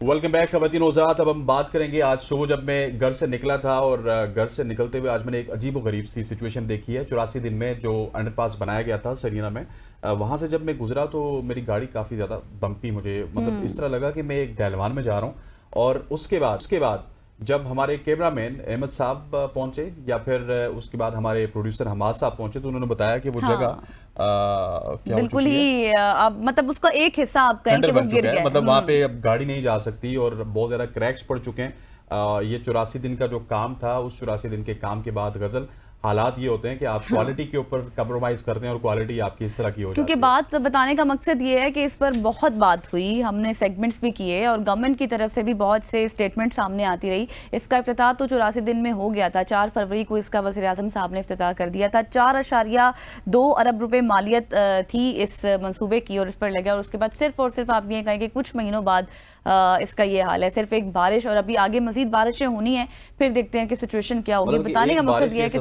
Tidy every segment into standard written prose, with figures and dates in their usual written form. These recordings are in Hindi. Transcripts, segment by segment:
वेलकम बैक खवातीन औज़ात। अब हम बात करेंगे आज सुबह जब मैं घर से निकला था और घर से निकलते हुए आज मैंने एक अजीब व गरीब सी सिचुएशन देखी है। 84 दिन में जो अंडरपास बनाया गया था सरीना में, वहाँ से जब मैं गुजरा तो मेरी गाड़ी काफ़ी ज़्यादा बम्पी, मुझे मतलब इस तरह लगा कि मैं एक डहलवान में जा रहा हूँ। और उसके बाद जब हमारे कैमरामैन अहमद साहब पहुंचे या फिर उसके बाद हमारे प्रोड्यूसर हमाद साहब पहुंचे तो उन्होंने बताया कि वो जगह क्या बिल्कुल ही अब मतलब उसका एक हिस्सा आप कहें कि वो गिर गया है। मतलब वहां पे अब गाड़ी नहीं जा सकती और बहुत ज्यादा क्रैक्स पड़ चुके हैं। ये 84 दिन का जो काम था, उस 84 दिन के काम के बाद गजल हालात ये होते हैं कि आप क्वालिटी के ऊपर कंप्रोमाइज करते हैं और क्वालिटी आपकी इस तरह की हो जाती है। क्योंकि बात बताने का मकसद ये है कि इस पर बहुत बात हुई, हमने सेगमेंट्स भी किए और गवर्नमेंट की तरफ से भी बहुत से स्टेटमेंट सामने आती रही। इसका इफ्तिताह तो 84 दिन में हो गया था। 4 फरवरी को इसका वज़ीर आज़म साहब ने इफ्तिताह कर दिया था। 4.2 अरब रुपए मालियत थी इस मंसूबे की और इस पर लगा। और उसके बाद सिर्फ और सिर्फ आप ये कहें कि कुछ महीनों बाद इसका ये हाल है। सिर्फ एक बारिश और अभी आगे मजीद बारिशें होनी है, फिर देखते हैं कि सिचुएशन क्या होगी। बताने का मकसद ये है कि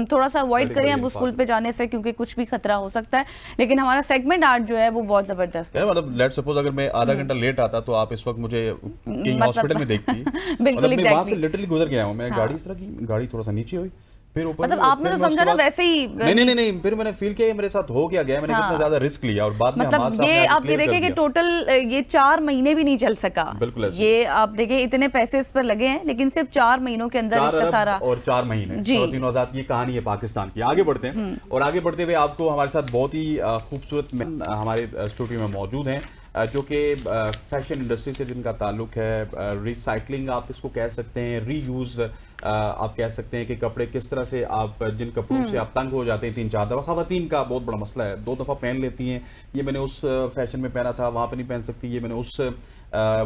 थोड़ा सा अवॉइड करें अब उस पुल पे जाने से, क्योंकि कुछ भी खतरा हो सकता है। लेकिन हमारा सेगमेंट आर्ट जो है वो बहुत जबरदस्त है। मतलब लेट्स सपोज अगर मैं आधा घंटा लेट आता तो आप इस वक्त मुझे कहीं हॉस्पिटल में देखती। बिल्कुल मैं वहां से लिटरली गुजर गया हूं। मैं गाड़ी इस तरह की, गाड़ी थोड़ा सा नीचे हुई, फिर ऊपर, मतलब आपने तो समझा ना वैसे ही। नहीं, फिर मैंने फील किया मेरे साथ हो क्या गया, मैंने कितना ज्यादा रिस्क लिया और बाद में मतलब ये आप ये देखें कि टोटल ये 4 महीने भी नहीं चल सका। बिल्कुल ये आप देखें इतने पैसे इस पर लगे हैं, लेकिन सिर्फ 4 महीनों के अंदर इसका सारा और 4 महीने तीनों आजाद। ये कहानी है पाकिस्तान की। आगे बढ़ते हैं और आगे बढ़ते हुए आपको हमारे साथ बहुत ही खूबसूरत हमारे स्टूडियो में मौजूद हैं जो कि फैशन इंडस्ट्री से जिनका ताल्लुक है। रिसाइकलिंग आप इसको कह सकते हैं, रीयूज आप कह सकते हैं कि कपड़े किस तरह से आप जिन कपड़ों से आप तंग हो जाते हैं 3-4 दफ़ा। ख़वातीन का बहुत बड़ा मसला है, 2 दफ़ा पहन लेती हैं। ये मैंने उस फैशन में पहना था, वहाँ पे नहीं पहन सकती। ये मैंने उस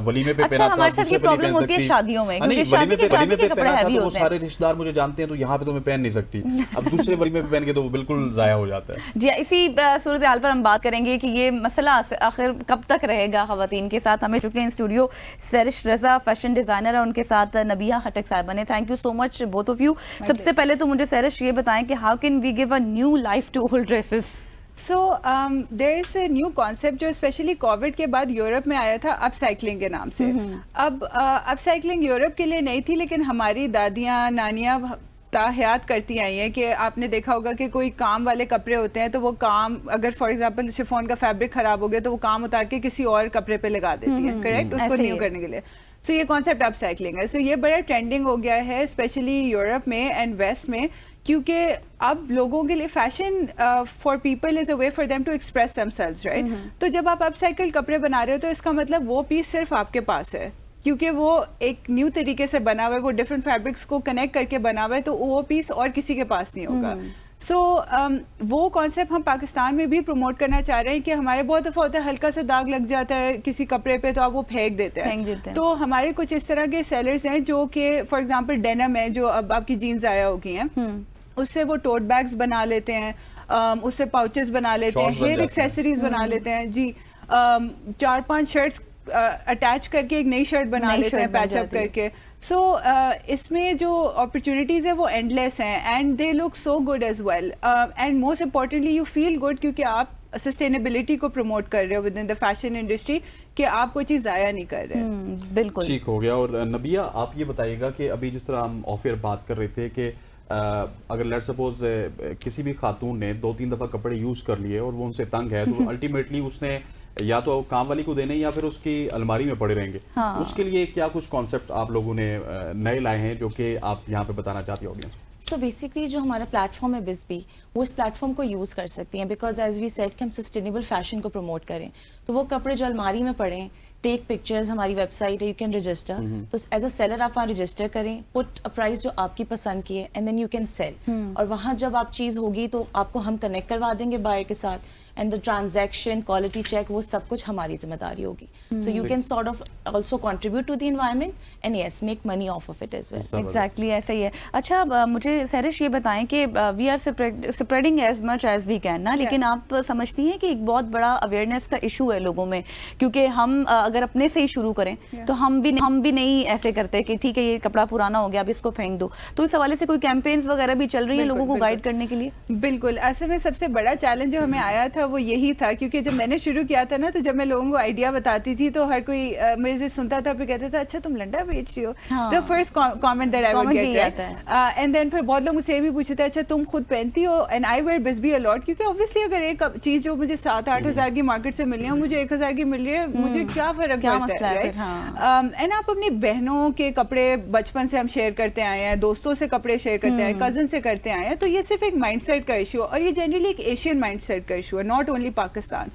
वलीमे पे पहना था, दूसरे पे नहीं पहन सकती। शादियों में वलीमे पे पहना था तो वो सारे रिश्तेदार मुझे जानते हैं, तो यहाँ पे तो मैं पहन नहीं सकती। अब दूसरे वलीमे पे पहन के तो वो बिल्कुल ज़ाया हो जाता है। जी, इसी सूरत हाल पर हम बात करेंगे कि ये मसला आखिर कब तक रहेगा ख़वातीन के साथ। हमें चुके हैं studio Sarish Raza, fashion designer है, उनके साथ नबिया खटक साहिबा ने। Thank you so much both of you. सबसे पहले तो मुझे सरिश ये बताएं कि how can we give a new life to old dresses? So there is a new concept जो स्पेशली कोविड के बाद यूरोप में आया था, अपसाइक्लिंग के नाम से। अब अपसाइक्लिंग यूरोप के लिए नहीं थी, लेकिन हमारी दादियाँ नानियाँ ताहयात करती आई हैं कि आपने देखा होगा कि कोई काम वाले कपड़े होते हैं तो वो काम, अगर फॉर एग्जांपल शिफॉन का फैब्रिक खराब हो गया तो वो काम उतार के किसी और कपड़े पे लगा देती है, करेक्ट, उसको न्यू करने के लिए। सो ये कॉन्सेप्ट अपसाइक्लिंग है। सो ये बड़ा ट्रेंडिंग हो गया है स्पेशली यूरोप में एंड वेस्ट में, क्योंकि अब लोगों के लिए fashion for people is a way for them to express themselves, right. तो जब आप अपसाइकिल कपड़े बना रहे हो तो इसका मतलब वो पीस सिर्फ आपके पास है, क्योंकि वो एक न्यू तरीके से बना हुआ है, वो डिफरेंट फैब्रिक्स को कनेक्ट करके बना हुआ है, तो वो पीस और किसी के पास नहीं होगा। सो वो कॉन्सेप्ट हम पाकिस्तान में भी प्रमोट करना चाह रहे हैं कि हमारे बहुत दफ़ा होता है हल्का सा दाग लग जाता है किसी कपड़े पे तो आप वो फेंक देते हैं। तो हमारे कुछ इस तरह के सेलर्स हैं जो कि फॉर एग्जांपल डेनिम है, जो अब आपकी जीन्स आया हो गई हैं, उससे वो टोट बैग्स बना लेते हैं, उससे पाउचेस बना लेते हैं, हेयर एक्सेसरीज बना लेते हैं। जी, 4-5 शर्ट्स अटैच करके एक नई शर्ट बना लेते हैं पैचअप करके। सो इसमें जो अपॉर्चुनिटीज़ है वो एंडलेस हैं and they look so good as well and most importantly you feel good, क्योंकि आप सस्टेनेबिलिटी को प्रमोट कर रहे हो within the fashion industry कि आप कोई चीज़ ज़ाया नहीं कर रहे। बिल्कुल ठीक हो गया। और नबिया आप ये बताइएगा कि अभी जिस तरह हम ऑफ एयर बात कर रहे थे कि अगर लेट सपोज किसी भी खातून ने 2-3 दफ़ा कपड़े यूज़ कर लिए और वो उनसे तंग है तो अल्टीमेटली उसने या तो काम वाली को देने या फिर उसकी अलमारी में पड़े रहेंगे। उसके लिए क्या कुछ कॉन्सेप्ट आप लोगों ने नए लाए हैं जो कि आप यहाँ पे बताना चाहती हैं ऑडियंस को? सो बेसिकली जो हमारा प्लेटफॉर्म है बिज़बी, वो इस प्लेटफॉर्म को यूज़ कर सकती हैं, बिकॉज एज वी सेड कि हम सस्टेनेबल फैशन को प्रमोट करें। तो वो कपड़े जो अलमारी में पड़े हैं, टेक पिक्चर्स, हमारी वेबसाइट है, यू कैन रजिस्टर। तो एज अ सेलर आप वहाँ रजिस्टर करें, पुट अ प्राइस जो आपकी पसंद की है and then you can sell. और वहाँ जब आप चीज़ होगी तो आपको हम कनेक्ट करवा देंगे बायर के साथ, and the transaction, quality check, वो सब कुछ हमारी जिम्मेदारी होगी। So you can sort of also contribute to the environment and yes make money off off it as well. Exactly ऐसा ही है। अच्छा, मुझे सरिश ये बताएं कि we are spreading as much as we can ना, लेकिन आप समझती हैं कि एक बहुत बड़ा अवेयरनेस का इशू है लोगों में, क्योंकि हम अगर अपने से ही शुरू करें तो हम भी नहीं ऐसे करते कि ठीक है ये कपड़ा पुराना हो गया अब इसको फेंक दो। तो इस हवाले से कोई कैंपेन्स वगैरह भी चल रही है लोगों को गाइड करने के लिए? बिल्कुल, असल में सबसे बड़ा चैलेंज जो हमें आया था वो यही था, क्योंकि जब मैंने शुरू किया था ना, तो जब मैं लोगों को आइडिया बताती थी तो हर कोई मेरे से सुनता था, फिर कहता था अच्छा तुम लंडा बेच रही हो। The first comment that I would get, and then फिर बहुत लोग मुझसे ये भी पूछते थे अच्छा तुम खुद पहनती हो? And I wear Bisbee a lot, क्योंकि ऑब्वियसली अगर एक चीज जो मुझे 7-8 हज़ार की मार्केट से मिल रही है मुझे 1 हज़ार की मिल रही है, मुझे क्या फर्क पड़ता है, राइट? एंड आप अपनी बहनों के कपड़े बचपन से हम शेयर करते आए हैं, दोस्तों से कपड़े शेयर करते आए, कजन से करते आए हैं, तो ये सिर्फ एक माइंडसेट का इशू है, और ये जनरली एक एशियन माइंडसेट का इशू है, नॉट ओनली पाकिस्तान।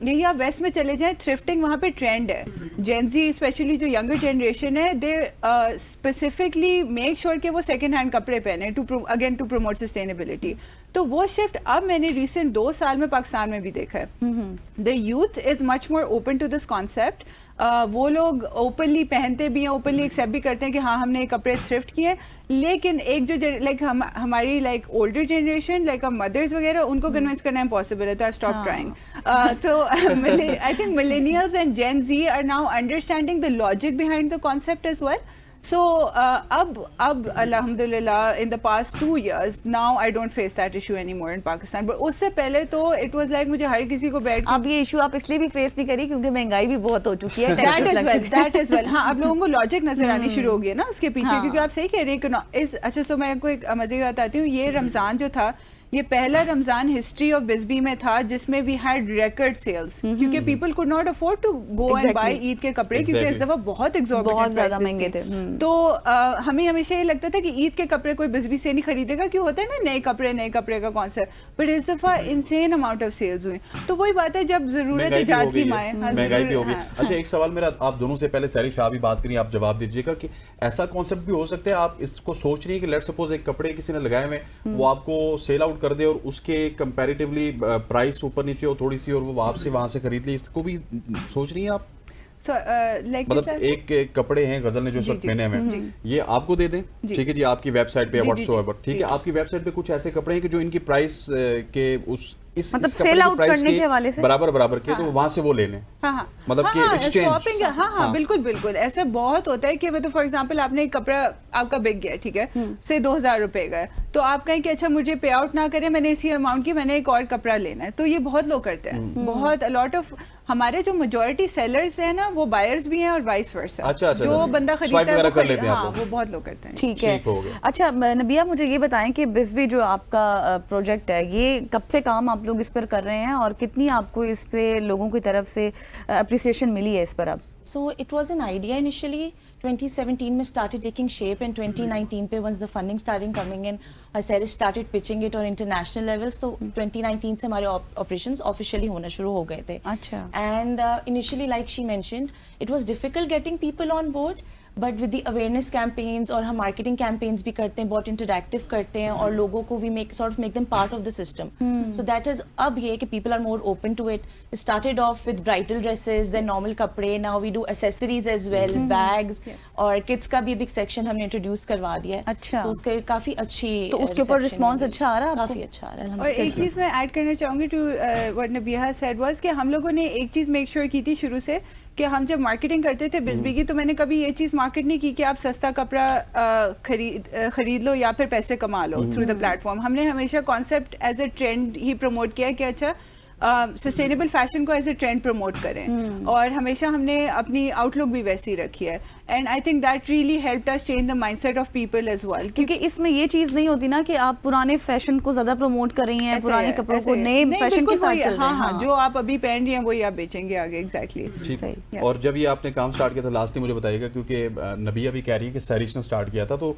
यही आप वेस्ट में चले जाएं, थ्रिफ्टिंग वहाँ पे ट्रेंड है। जेन ज़ी स्पेशली जो यंगर जनरेशन है, दे स्पेसिफिकली मेक श्योर कि वो सेकेंड हैंड कपड़े पहने टू प्रमोट सस्टेनेबिलिटी। तो वो शिफ्ट अब मैंने रिसेंट 2 साल में पाकिस्तान में भी देखा है। The youth is much more open to this concept. वो लोग ओपनली पहनते भी हैं, ओपनली एक्सेप्ट भी करते हैं कि हाँ हमने ये कपड़े थ्रिफ्ट किए, लेकिन एक जो लाइक हमारी like older generation like mothers वगैरह, उनको कन्विंस करना इम्पॉसिबल है, तो आई स्टॉप ट्राइंग। तो I think millennials and Gen Z are now understanding the logic behind the concept as well. So अब alhamdulillah in the past 2 years now I don't face that issue anymore in Pakistan, but उससे पहले तो it was like मुझे हर किसी को बैठ अब ये इशू आप इसलिए भी फेस नहीं करी क्योंकि महंगाई भी बहुत हो चुकी है। that is well हाँ, अब लोगों को लॉजिक नजर आनी शुरू हो गई है ना उसके पीछे, क्योंकि आप सही कह रहे हैं। अच्छा सो मैं आपको एक मजे की बात बताती हूँ, ये रमजान जो था, ये पहला रमजान हिस्ट्री ऑफ बिस्बी में था जिसमें वी हैड रिकॉर्ड सेल्स, क्योंकि people could not afford to go and buy Eid के कपड़े, क्योंकि इस दफा बहुत ज्यादा महंगे थे। तो हमें हमेशा ये लगता था कि ईद के कपड़े कोई बिस्बी से नहीं खरीदेगा, क्यों होता है ना नए कपड़े का कॉन्सेप्ट, बट इस दफा इनसेन अमाउंट ऑफ सेल्स हुई। तो वही बात है, जब जरूरत इजाद की माए, महंगाई भी होगी। अच्छा एक सवाल मेरा आप दोनों से, पहले सैरी शाह भी बात करी, आप जवाब दीजिएगा कि ऐसा कॉन्सेप्ट भी हो सकता है आप इसको सोच रही है कि लेट्स सपोज एक कपड़े किसी ने लगाए हुए वो आपको सेल आउट कर दे और उसके कंपैरेटिवली प्राइस ऊपर नीचे हो थोड़ी सी और वो आपसे वहां से खरीद ली, इसको भी सोच रही हैं आप? मतलब एक कपड़े हैं गजल ने जो सब पहने हुए ये आपको दे दें, ठीक है जी, आपकी वेबसाइट पे व्हाट्सएवर, ठीक है, आपकी वेबसाइट पे कुछ ऐसे कपड़े हैं कि जो इनकी प्राइस के उस मतलब सेल आउट करने के हवाले से बराबर के, तो वहां से वो ले लें। मतलब कि एक्सचेंज। हाँ बिल्कुल ऐसा बहुत होता है कि मतलब फॉर एग्जांपल आपने एक कपड़ा आपका बिक गया, ठीक है, से 2000 रुपए का है, तो आप कहें कि अच्छा मुझे पे आउट ना करें, मैंने इसी अमाउंट की मैंने एक और कपड़ा लेना है, तो ये बहुत लोग करते हैं। बहुत अलॉट ऑफ हमारे जो मेजॉरिटी सेलर्स हैं ना वो बायर्स भी हैं और वाइस वर्सा। अच्छा, जो बंदा खरीदता है हाँ, वो बहुत लोग करते हैं। ठीक है। अच्छा नबिया मुझे ये बताएं कि बिस्बी जो आपका प्रोजेक्ट है ये कब से काम आप लोग इस पर कर रहे हैं और कितनी आपको इस पे लोगों की तरफ से अप्रिसिएशन मिली है इस पर अब? So it was an idea initially. 2017 में started taking shape, and 2019 पे once the funding started coming in, I started pitching it on international levels. तो 2019 से हमारे operations officially होना शुरू हो गए थे. अच्छा. And initially, like she mentioned, it was difficult getting people on board. But with the awareness campaigns और हम मार्केटिंग कैंपेन्स भी करते हैं, बहुत इंटरैक्टिव करते हैं और लोगों को we make them part of the system. So that is अब ये कि people are more open to it. Started off with bridal dresses, then normal कपड़े, now we do accessories as well, bags और किड्स का भी एक सेक्शन हमने इंट्रोड्यूस करवा दिया है। अच्छा। सो उसके काफी अच्छी, तो उसके ऊपर रिस्पांस अच्छा आ रहा है? काफी अच्छा आ रहा है। और एक चीज मैं ऐड करना चाहूंगी टू व्हाट नबिया सेड वाज कि हम लोगों ने एक चीज मेक श्योर की थी शुरू से कि हम जब मार्केटिंग करते थे बिस्बी की, तो मैंने कभी ये चीज़ मार्केट नहीं की कि आप सस्ता कपड़ा खरीद लो या फिर पैसे कमा लो थ्रू द प्लेटफॉर्म। हमने हमेशा कॉन्सेप्ट एज ए ट्रेंड ही प्रमोट किया कि अच्छा सस्टेनेबल फैशन को एज ए ट्रेंड प्रमोट करें, और हमेशा हमने अपनी आउटलुक भी वैसी रखी है। And I think that really helped us change the mindset of people as well, क्योंकि इसमें ये चीज नहीं होती ना कि आप पुराने फैशन को ज्यादा प्रमोट कर रही हैं, पुराने कपड़ों को नए फैशन के साथ चल रहे हैं। हाँ, जो आप अभी पहन रही हैं वही आप बेचेंगे आगे। एग्जैक्टली। और जब ये आपने काम स्टार्ट किया था, लास्ट मुझे बताइएगा, क्योंकि नबिया भी कह रही है कि सैरिश ने स्टार्ट किया था, तो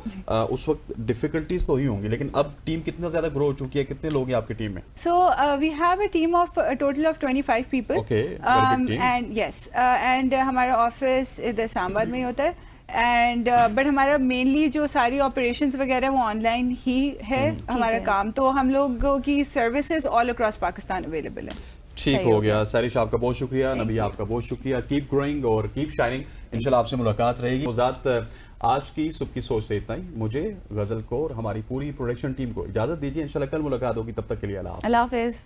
उस वक्त डिफिकल्टीज तो हुई होंगी, लेकिन अब टीम कितना ज्यादा ग्रो हो चुकी है, कितने लोग हैं आपकी टीम में? So we have a team of total of 25 people. Okay, very big team. And yes, and हमारा ऑफिस इधर इस्लामाबाद में ही होता है, एंड बट हमारा मेनली जो सारी ऑपरेशंस वगैरह वो ऑनलाइन ही है हमारा काम, तो हम लोगों की services all across Pakistan available है। ठीक हो गया। सैरिश आपका बहुत शुक्रिया, नबी आपका बहुत शुक्रिया। कीप ग्रोइंग और कीप शाइनिंग, इंशाल्लाह आपसे मुलाकात रहेगी। आज की सुबह की सोच से इतना ही। मुझे, गजल को और हमारी पूरी प्रोडक्शन टीम को इजाजत दीजिए, इंशाल्लाह कल मुलाकात होगी, तब तक के लिए अल्लाह हाफ़िज़।